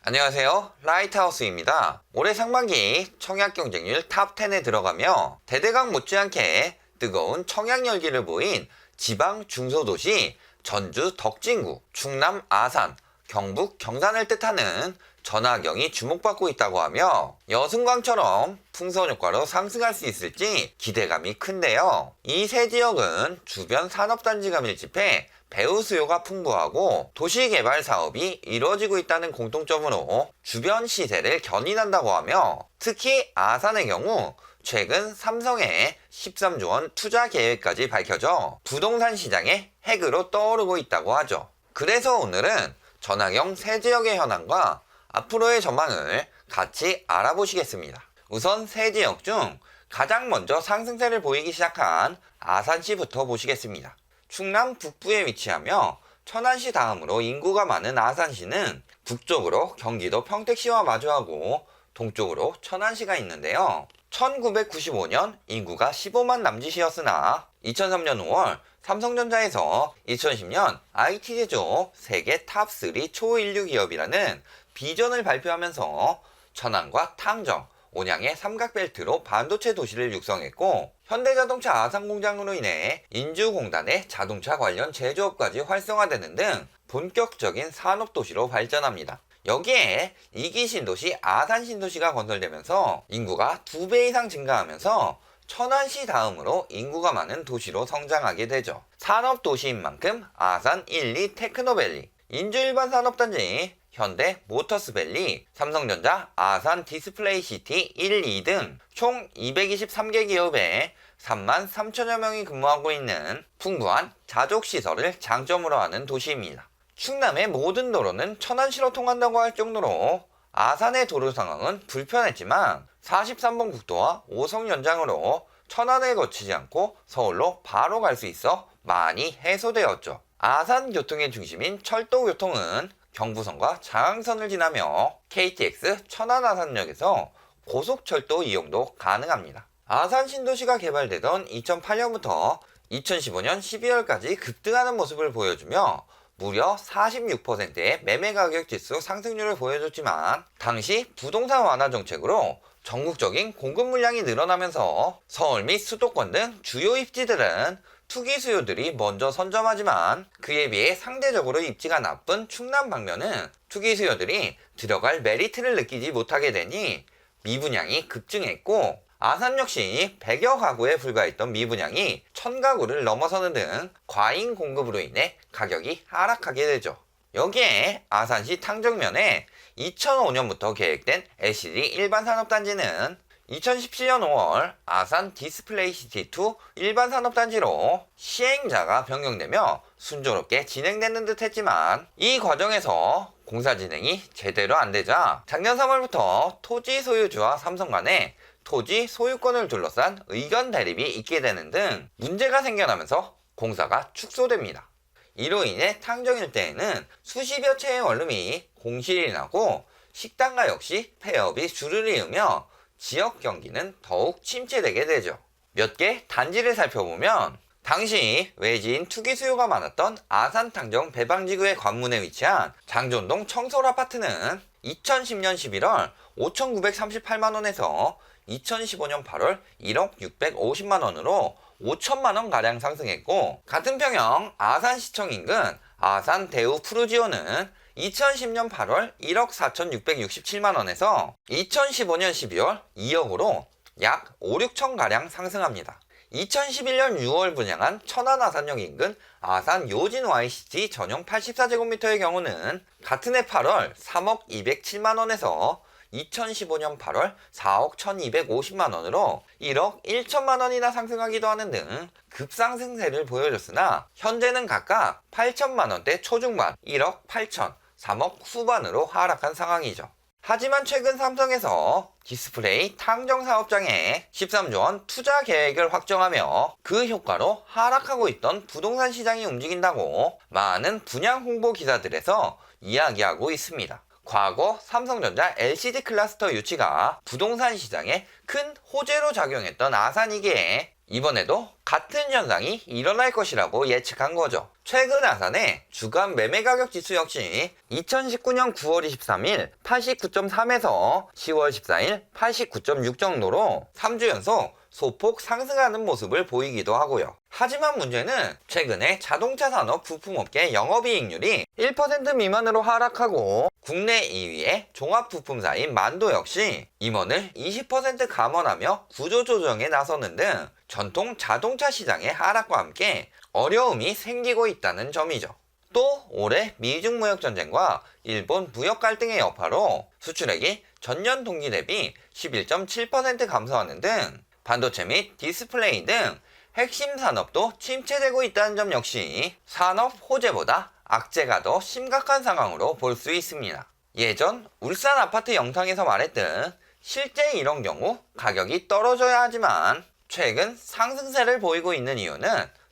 안녕하세요. 라이트하우스입니다. 올해 상반기 청약 경쟁률 탑10에 들어가며 대대강 못지않게 뜨거운 청약 열기를 보인 지방 중소도시 전주 덕진구, 충남 아산, 경북 경산을 뜻하는 전화경이 주목받고 있다고 하며 여승광처럼 풍선 효과로 상승할 수 있을지 기대감이 큰데요. 이 세 지역은 주변 산업단지가 밀집해 배우 수요가 풍부하고 도시개발 사업이 이루어지고 있다는 공통점으로 주변 시세를 견인한다고 하며 특히 아산의 경우 최근 삼성의 13조 원 투자 계획까지 밝혀져 부동산 시장의 핵으로 떠오르고 있다고 하죠. 그래서 오늘은 전화경 세 지역의 현황과 앞으로의 전망을 같이 알아보시겠습니다. 우선 세 지역 중 가장 먼저 상승세를 보이기 시작한 아산시부터 보시겠습니다. 충남 북부에 위치하며 천안시 다음으로 인구가 많은 아산시는 북쪽으로 경기도 평택시와 마주하고 동쪽으로 천안시가 있는데요. 1995년 인구가 15만 남짓이었으나 2003년 5월 삼성전자에서 2010년 IT 제조 세계 탑3 초인류 기업이라는 비전을 발표하면서 천안과 탕정, 온양의 삼각벨트로 반도체 도시를 육성했고 현대자동차 아산공장으로 인해 인주공단의 자동차 관련 제조업까지 활성화되는 등 본격적인 산업도시로 발전합니다. 여기에 2기 신도시 아산신도시가 건설되면서 인구가 2배 이상 증가하면서 천안시 다음으로 인구가 많은 도시로 성장하게 되죠. 산업도시인 만큼 아산 1, 2 테크노밸리, 인주 일반 산업단지, 현대 모터스밸리, 삼성전자 아산 디스플레이시티 1, 2 등 총 223개 기업에 3만 3천여 명이 근무하고 있는 풍부한 자족시설을 장점으로 하는 도시입니다. 충남의 모든 도로는 천안시로 통한다고 할 정도로 아산의 도로 상황은 불편했지만 43번 국도와 5성 연장으로 천안을 거치지 않고 서울로 바로 갈 수 있어 많이 해소되었죠. 아산 교통의 중심인 철도교통은 경부선과 장항선을 지나며 KTX 천안-아산역에서 고속철도 이용도 가능합니다. 아산 신도시가 개발되던 2008년부터 2015년 12월까지 급등하는 모습을 보여주며 무려 46%의 매매가격 지수 상승률을 보여줬지만 당시 부동산 완화 정책으로 전국적인 공급 물량이 늘어나면서 서울 및 수도권 등 주요 입지들은 투기 수요들이 먼저 선점하지만 그에 비해 상대적으로 입지가 나쁜 충남 방면은 투기 수요들이 들어갈 메리트를 느끼지 못하게 되니 미분양이 급증했고 아산 역시 100여 가구에 불과했던 미분양이 1000가구를 넘어서는 등 과잉 공급으로 인해 가격이 하락하게 되죠. 여기에 아산시 탕정면에 2005년부터 계획된 LCD 일반 산업단지는 2017년 5월 아산 디스플레이시티2 일반 산업단지로 시행자가 변경되며 순조롭게 진행되는 듯 했지만 이 과정에서 공사 진행이 제대로 안 되자 작년 3월부터 토지 소유주와 삼성 간에 토지 소유권을 둘러싼 의견 대립이 있게 되는 등 문제가 생겨나면서 공사가 축소됩니다. 이로 인해 탕정 일대에는 수십여 채의 원룸이 공실이 나고 식당가 역시 폐업이 줄을 이으며 지역 경기는 더욱 침체되게 되죠. 몇 개 단지를 살펴보면 당시 외지인 투기 수요가 많았던 아산 탕정 배방지구의 관문에 위치한 장존동 청솔 아파트는 2010년 11월 5,938만원에서 2015년 8월 1억 650만원으로 5천만원 가량 상승했고 같은 평형 아산시청 인근 아산 대우 푸르지오는 2010년 8월 1억 4,667만원에서 2015년 12월 2억으로 약 5, 6천 가량 상승합니다. 2011년 6월 분양한 천안 아산역 인근 아산 요진 YCT 전용 84제곱미터의 경우는 같은 해 8월 3억 207만원에서 2015년 8월 4억 1250만원으로 1억 1천만원이나 상승하기도 하는 등 급상승세를 보여줬으나 현재는 각각 8천만원대 초중반, 1억 8천, 3억 후반으로 하락한 상황이죠. 하지만 최근 삼성에서 디스플레이 탕정 사업장에 13조 원 투자 계획을 확정하며 그 효과로 하락하고 있던 부동산 시장이 움직인다고 많은 분양 홍보 기사들에서 이야기하고 있습니다. 과거 삼성전자 LCD 클러스터 유치가 부동산 시장에 큰 호재로 작용했던 아산이기에 이번에도 같은 현상이 일어날 것이라고 예측한 거죠. 최근 아산의 주간 매매 가격 지수 역시 2019년 9월 23일 89.3에서 10월 14일 89.6 정도로 3주 연속 소폭 상승하는 모습을 보이기도 하고요. 하지만 문제는 최근에 자동차 산업 부품업계 영업이익률이 1% 미만으로 하락하고 국내 2위의 종합부품사인 만도 역시 임원을 20% 감원하며 구조조정에 나서는 등 전통 자동차 시장의 하락과 함께 어려움이 생기고 있다는 점이죠. 또 올해 미중 무역 전쟁과 일본 무역 갈등의 여파로 수출액이 전년 동기 대비 11.7% 감소하는 등 반도체 및 디스플레이 등 핵심 산업도 침체되고 있다는 점 역시 산업 호재보다 악재가 더 심각한 상황으로 볼 수 있습니다. 예전 울산 아파트 영상에서 말했듯 실제 이런 경우 가격이 떨어져야 하지만 최근 상승세를 보이고 있는 이유는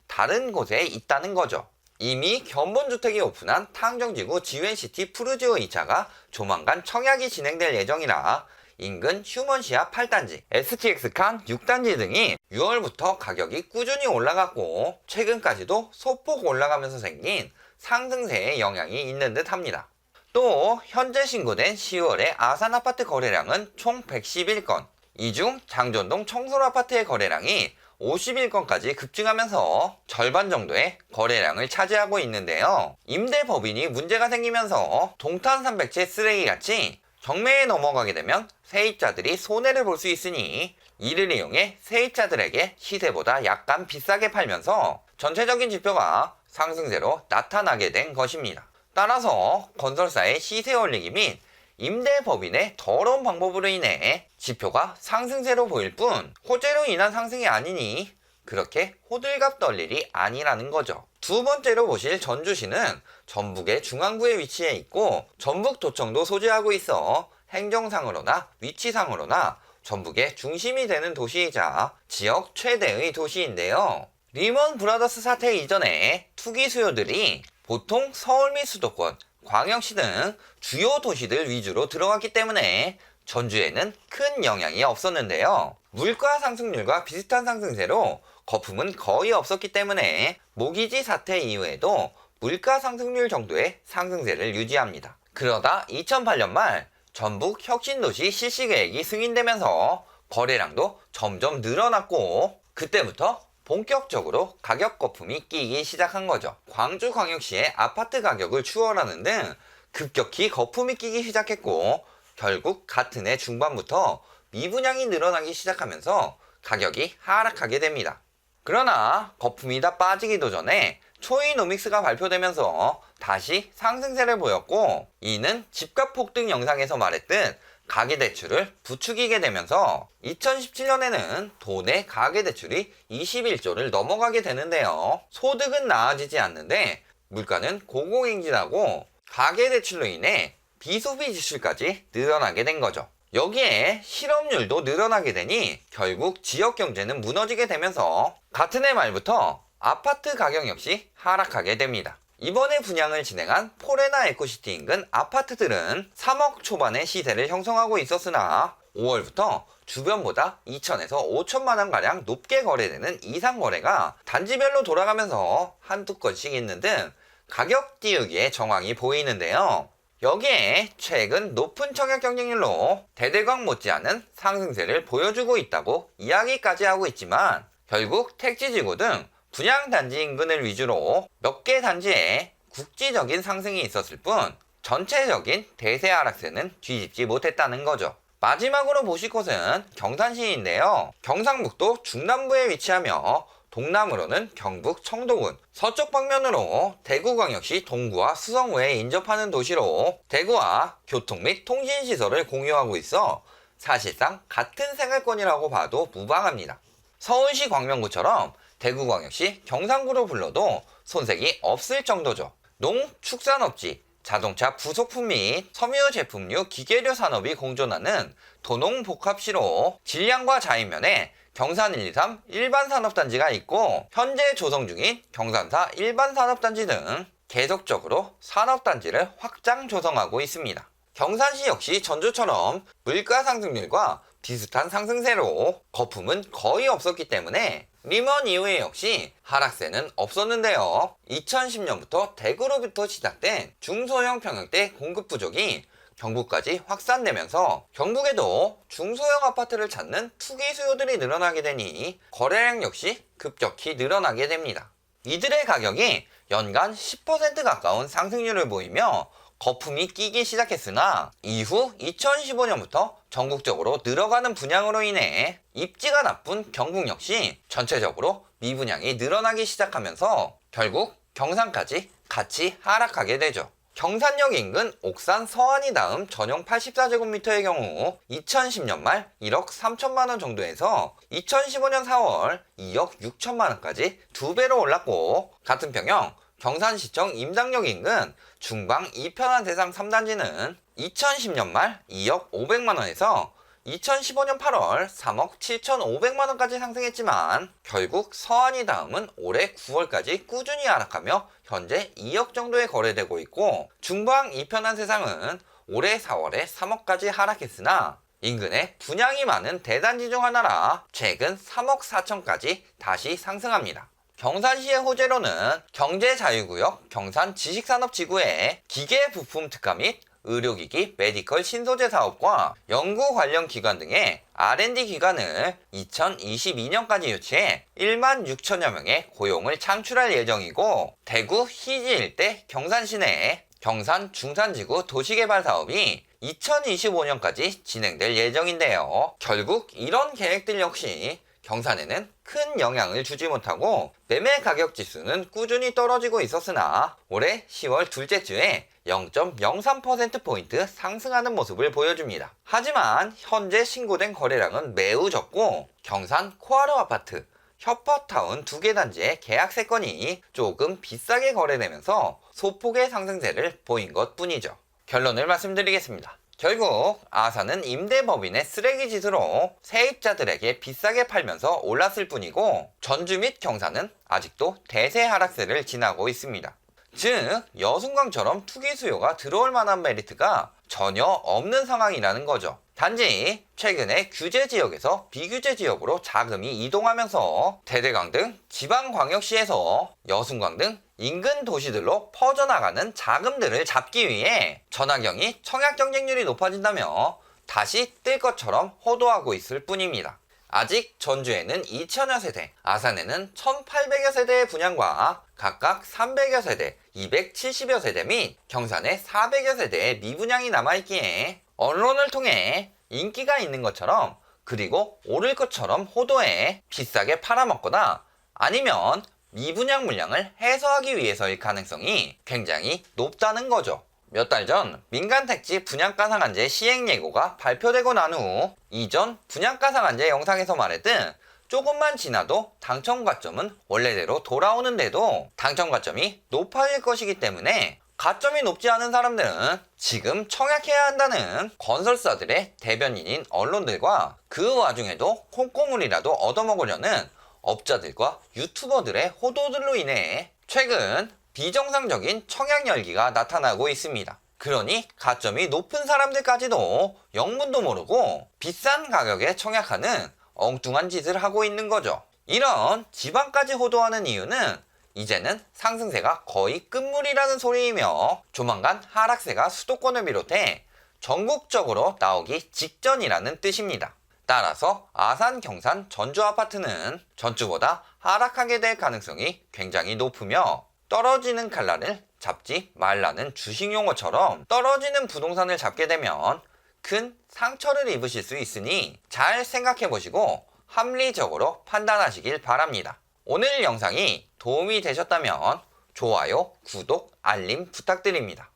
다른 곳에 있다는 거죠. 이미 견본주택이 오픈한 탕정지구 지웬시티 푸르지오 2차가 조만간 청약이 진행될 예정이라 인근 휴먼시아 8단지, STX칸 6단지 등이 6월부터 가격이 꾸준히 올라갔고 최근까지도 소폭 올라가면서 생긴 상승세에 영향이 있는 듯 합니다. 또 현재 신고된 10월의 아산 아파트 거래량은 총 111건, 이 중 장전동 청솔 아파트의 거래량이 51건까지 급증하면서 절반 정도의 거래량을 차지하고 있는데요. 임대법인이 문제가 생기면서 동탄 300채 쓰레기같이 경매에 넘어가게 되면 세입자들이 손해를 볼 수 있으니 이를 이용해 세입자들에게 시세보다 약간 비싸게 팔면서 전체적인 지표가 상승세로 나타나게 된 것입니다. 따라서 건설사의 시세 올리기 및 임대법인의 더러운 방법으로 인해 지표가 상승세로 보일 뿐 호재로 인한 상승이 아니니 그렇게 호들갑 떨 일이 아니라는 거죠. 두 번째로 보실 전주시는 전북의 중앙부에 위치해 있고 전북도청도 소재하고 있어 행정상으로나 위치상으로나 전북의 중심이 되는 도시이자 지역 최대의 도시인데요. 리먼 브라더스 사태 이전에 투기 수요들이 보통 서울 및 수도권, 광역시 등 주요 도시들 위주로 들어갔기 때문에 전주에는 큰 영향이 없었는데요. 물가 상승률과 비슷한 상승세로 거품은 거의 없었기 때문에 모기지 사태 이후에도 물가 상승률 정도의 상승세를 유지합니다. 그러다 2008년 말 전북 혁신도시 실시계획이 승인되면서 거래량도 점점 늘어났고 그때부터 본격적으로 가격 거품이 끼기 시작한 거죠. 광주광역시의 아파트 가격을 추월하는 등 급격히 거품이 끼기 시작했고 결국 같은 해 중반부터 미분양이 늘어나기 시작하면서 가격이 하락하게 됩니다. 그러나 거품이 다 빠지기도 전에 초이노믹스가 발표되면서 다시 상승세를 보였고 이는 집값 폭등 영상에서 말했듯 가계대출을 부추기게 되면서 2017년에는 도내 가계대출이 21조를 넘어가게 되는데요. 소득은 나아지지 않는데 물가는 고공행진하고 가계대출로 인해 비소비 지출까지 늘어나게 된 거죠. 여기에 실업률도 늘어나게 되니 결국 지역 경제는 무너지게 되면서 같은 해 말부터 아파트 가격 역시 하락하게 됩니다. 이번에 분양을 진행한 포레나 에코시티 인근 아파트들은 3억 초반의 시세를 형성하고 있었으나 5월부터 주변보다 2천에서 5천만원 가량 높게 거래되는 이상 거래가 단지별로 돌아가면서 한두 건씩 있는 등 가격 띄우기의 정황이 보이는데요. 여기에 최근 높은 청약 경쟁률로 대대광 못지않은 상승세를 보여주고 있다고 이야기까지 하고 있지만 결국 택지지구 등 분양단지 인근을 위주로 몇 개 단지에 국지적인 상승이 있었을 뿐 전체적인 대세 하락세는 뒤집지 못했다는 거죠. 마지막으로 보실 곳은 경산시인데요. 경상북도 중남부에 위치하며 동남으로는 경북 청도군, 서쪽 방면으로 대구광역시 동구와 수성구에 인접하는 도시로 대구와 교통 및 통신시설을 공유하고 있어 사실상 같은 생활권이라고 봐도 무방합니다. 서울시 광명구처럼 대구광역시 경상구로 불러도 손색이 없을 정도죠. 농, 축산업지, 자동차 부속품 및 섬유 제품류 기계류 산업이 공존하는 도농복합시로 진량과 자인면에 경산 123 일반산업단지가 있고 현재 조성 중인 경산사 일반산업단지 등 계속적으로 산업단지를 확장 조성하고 있습니다. 경산시 역시 전주처럼 물가 상승률과 비슷한 상승세로 거품은 거의 없었기 때문에 리먼 이후에 역시 하락세는 없었는데요. 2010년부터 대구로부터 시작된 중소형 평형대 공급 부족이 경북까지 확산되면서 경북에도 중소형 아파트를 찾는 투기 수요들이 늘어나게 되니 거래량 역시 급격히 늘어나게 됩니다. 이들의 가격이 연간 10% 가까운 상승률을 보이며 거품이 끼기 시작했으나 이후 2015년부터 전국적으로 늘어가는 분양으로 인해 입지가 나쁜 경북 역시 전체적으로 미분양이 늘어나기 시작하면서 결국 경산까지 같이 하락하게 되죠. 경산역 인근 옥산 서안이 다음 전용 84제곱미터의 경우 2010년 말 1억 3천만원 정도에서 2015년 4월 2억 6천만원까지 2배로 올랐고, 같은 평형 경산시청 임당역 인근 중방 2편한 대상 3단지는 2010년 말 2억 5백만원에서 2015년 8월 3억 7,500만원까지 상승했지만 결국 서안이 다음은 올해 9월까지 꾸준히 하락하며 현재 2억 정도에 거래되고 있고, 중방 2편한 세상은 올해 4월에 3억까지 하락했으나 인근에 분양이 많은 대단지 중 하나라 최근 3억 4천까지 다시 상승합니다. 경산시의 호재로는 경제자유구역 경산지식산업지구의 기계부품 특화 및 의료기기 메디컬 신소재 사업과 연구 관련 기관 등의 R&D 기관을 2022년까지 유치해 1만 6천여 명의 고용을 창출할 예정이고, 대구 희지 일대 경산시 내 경산 중산지구 도시개발 사업이 2025년까지 진행될 예정인데요. 결국 이런 계획들 역시 경산에는 큰 영향을 주지 못하고 매매 가격 지수는 꾸준히 떨어지고 있었으나 올해 10월 둘째 주에 0.03%포인트 상승하는 모습을 보여줍니다. 하지만 현재 신고된 거래량은 매우 적고 경산 코아르 아파트, 협화타운 2개 단지의 계약세 건이 조금 비싸게 거래되면서 소폭의 상승세를 보인 것 뿐이죠. 결론을 말씀드리겠습니다. 결국 아산은 임대법인의 쓰레기 짓으로 세입자들에게 비싸게 팔면서 올랐을 뿐이고, 전주 및 경산은 아직도 대세 하락세를 지나고 있습니다. 즉 여순강처럼 투기 수요가 들어올 만한 메리트가 전혀 없는 상황이라는 거죠. 단지 최근에 규제 지역에서 비규제 지역으로 자금이 이동하면서 대대강 등 지방광역시에서 여순강 등 인근 도시들로 퍼져나가는 자금들을 잡기 위해 전환경이 청약 경쟁률이 높아진다며 다시 뜰 것처럼 호도하고 있을 뿐입니다. 아직 전주에는 2천여 세대, 아산에는 1,800여 세대의 분양과 각각 300여 세대, 270여 세대 및 경산에 400여 세대의 미분양이 남아있기에 언론을 통해 인기가 있는 것처럼, 그리고 오를 것처럼 호도해 비싸게 팔아먹거나 아니면 미분양 물량을 해소하기 위해서일 가능성이 굉장히 높다는 거죠. 몇 달 전 민간택지 분양가 상한제 시행 예고가 발표되고 난 후 이전 분양가 상한제 영상에서 말했듯 조금만 지나도 당첨 가점은 원래대로 돌아오는데도 당첨 가점이 높아질 것이기 때문에 가점이 높지 않은 사람들은 지금 청약해야 한다는 건설사들의 대변인인 언론들과 그 와중에도 콩고물이라도 얻어먹으려는 업자들과 유튜버들의 호도들로 인해 최근 비정상적인 청약 열기가 나타나고 있습니다. 그러니 가점이 높은 사람들까지도 영문도 모르고 비싼 가격에 청약하는 엉뚱한 짓을 하고 있는 거죠. 이런 지방까지 호도하는 이유는 이제는 상승세가 거의 끝물이라는 소리이며 조만간 하락세가 수도권을 비롯해 전국적으로 나오기 직전이라는 뜻입니다. 따라서 아산, 경산, 전주 아파트는 전주보다 하락하게 될 가능성이 굉장히 높으며, 떨어지는 칼날을 잡지 말라는 주식 용어처럼 떨어지는 부동산을 잡게 되면 큰 상처를 입으실 수 있으니 잘 생각해 보시고 합리적으로 판단하시길 바랍니다. 오늘 영상이 도움이 되셨다면 좋아요, 구독, 알림 부탁드립니다.